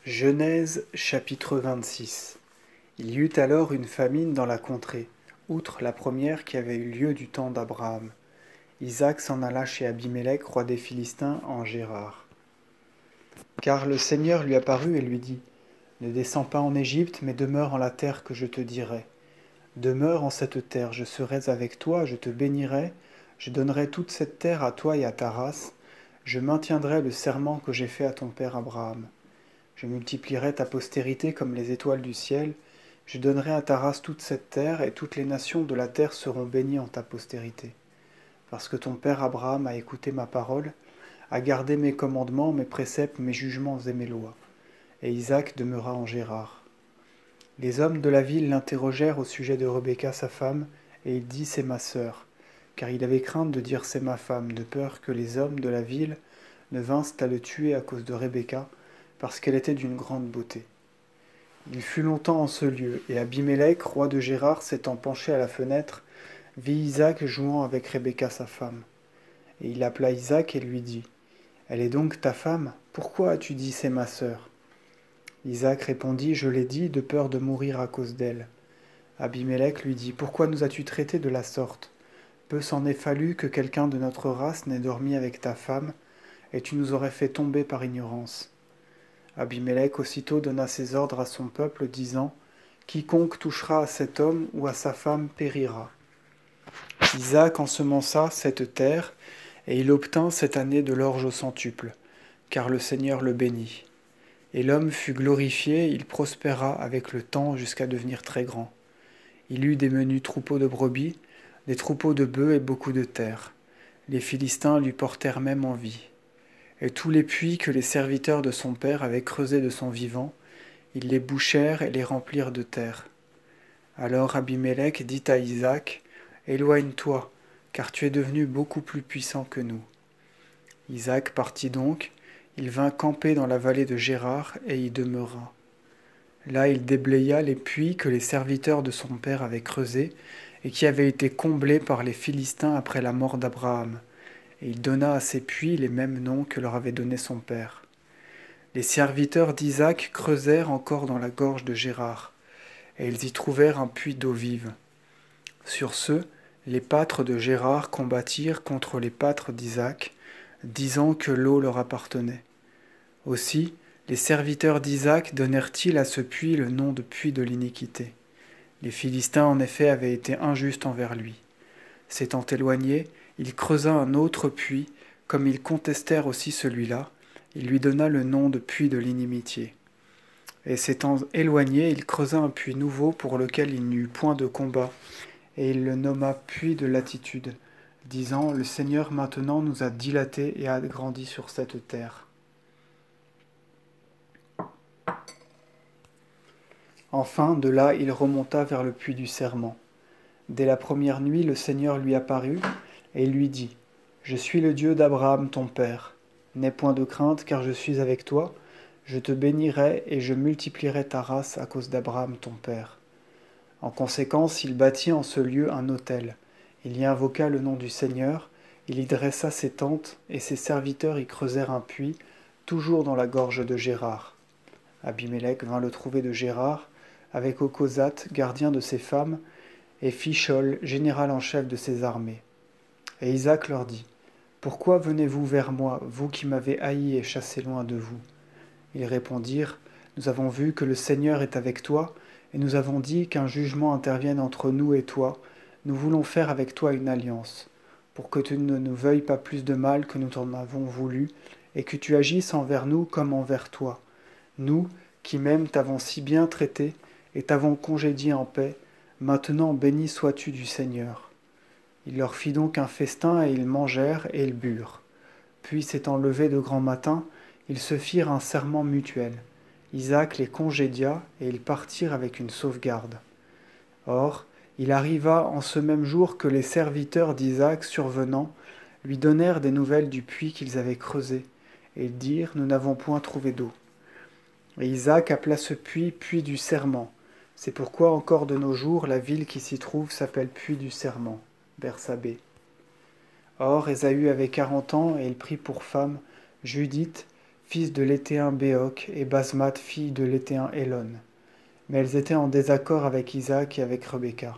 Genèse chapitre 26. Il y eut alors une famine dans la contrée, outre la première qui avait eu lieu du temps d'Abraham. Isaac s'en alla chez Abimélec, roi des Philistins, en Gérar. Car le Seigneur lui apparut et lui dit, ne descends pas en Égypte, mais demeure en la terre que je te dirai. Demeure en cette terre, je serai avec toi, je te bénirai, je donnerai toute cette terre à toi et à ta race, je maintiendrai le serment que j'ai fait à ton père Abraham. Je multiplierai ta postérité comme les étoiles du ciel, je donnerai à ta race toute cette terre, et toutes les nations de la terre seront bénies en ta postérité. Parce que ton père Abraham a écouté ma parole, a gardé mes commandements, mes préceptes, mes jugements et mes lois. Et Isaac demeura en Gérar. Les hommes de la ville l'interrogèrent au sujet de Rebecca sa femme, et il dit c'est ma sœur, car il avait crainte de dire c'est ma femme, de peur que les hommes de la ville ne vinssent à le tuer à cause de Rebecca, parce qu'elle était d'une grande beauté. Il fut longtemps en ce lieu, et Abimélec, roi de Gérar, s'étant penché à la fenêtre, vit Isaac jouant avec Rebecca sa femme. Et il appela Isaac et lui dit, elle est donc ta femme? Pourquoi as-tu dit c'est ma sœur? Isaac répondit, je l'ai dit, de peur de mourir à cause d'elle. Abimélec lui dit, pourquoi nous as-tu traités de la sorte? Peu s'en est fallu que quelqu'un de notre race n'ait dormi avec ta femme, et tu nous aurais fait tomber par ignorance. Abimélec aussitôt donna ses ordres à son peuple, disant, quiconque touchera à cet homme ou à sa femme périra. Isaac ensemença cette terre, et il obtint cette année de l'orge au centuple, car le Seigneur le bénit. Et l'homme fut glorifié, il prospéra avec le temps jusqu'à devenir très grand. Il eut des menus troupeaux de brebis, des troupeaux de bœufs et beaucoup de terre. Les Philistins lui portèrent même envie. Et tous les puits que les serviteurs de son père avaient creusés de son vivant, ils les bouchèrent et les remplirent de terre. Alors Abimélec dit à Isaac, éloigne-toi, car tu es devenu beaucoup plus puissant que nous. Isaac partit donc, il vint camper dans la vallée de Gérar et y demeura. Là il déblaya les puits que les serviteurs de son père avaient creusés et qui avaient été comblés par les Philistins après la mort d'Abraham, et il donna à ces puits les mêmes noms que leur avait donnés son père. Les serviteurs d'Isaac creusèrent encore dans la gorge de Gérar, et ils y trouvèrent un puits d'eau vive. Sur ce, les pâtres de Gérar combattirent contre les pâtres d'Isaac, disant que l'eau leur appartenait. Aussi, les serviteurs d'Isaac donnèrent-ils à ce puits le nom de puits de l'iniquité. Les Philistins en effet avaient été injustes envers lui. S'étant éloignés, il creusa un autre puits, comme ils contestèrent aussi celui-là, il lui donna le nom de puits de l'inimitié. Et s'étant éloigné, il creusa un puits nouveau pour lequel il n'y eut point de combat, et il le nomma puits de latitude, disant, le Seigneur maintenant nous a dilatés et agrandis sur cette terre. Enfin, de là, il remonta vers le puits du serment. Dès la première nuit, le Seigneur lui apparut, et il lui dit, je suis le Dieu d'Abraham ton père. N'aie point de crainte, car je suis avec toi, je te bénirai et je multiplierai ta race à cause d'Abraham ton père. En conséquence, il bâtit en ce lieu un autel. Il y invoqua le nom du Seigneur, il y dressa ses tentes, et ses serviteurs y creusèrent un puits, toujours dans la gorge de Gérar. Abimélec vint le trouver de Gérar, avec Ocosate, gardien de ses femmes, et Fichol, général en chef de ses armées. Et Isaac leur dit, pourquoi venez-vous vers moi, vous qui m'avez haï et chassé loin de vous? Ils répondirent, nous avons vu que le Seigneur est avec toi, et nous avons dit qu'un jugement intervienne entre nous et toi. Nous voulons faire avec toi une alliance, pour que tu ne nous veuilles pas plus de mal que nous t'en avons voulu, et que tu agisses envers nous comme envers toi. Nous, qui même t'avons si bien traité, et t'avons congédié en paix, maintenant béni sois-tu du Seigneur. Il leur fit donc un festin, et ils mangèrent et ils burent. Puis, s'étant levés de grand matin, ils se firent un serment mutuel. Isaac les congédia, et ils partirent avec une sauvegarde. Or, il arriva en ce même jour que les serviteurs d'Isaac, survenant, lui donnèrent des nouvelles du puits qu'ils avaient creusé, et ils dirent, nous n'avons point trouvé d'eau. Et Isaac appela ce puits puits du serment. C'est pourquoi encore de nos jours la ville qui s'y trouve s'appelle puits du serment, Bersabée. Or Ésaü avait 40 ans, et il prit pour femme Judith, fils de l'Héthéen Béoc, et Basmath, fille de l'Héthéen Élon. Mais elles étaient en désaccord avec Isaac et avec Rebecca.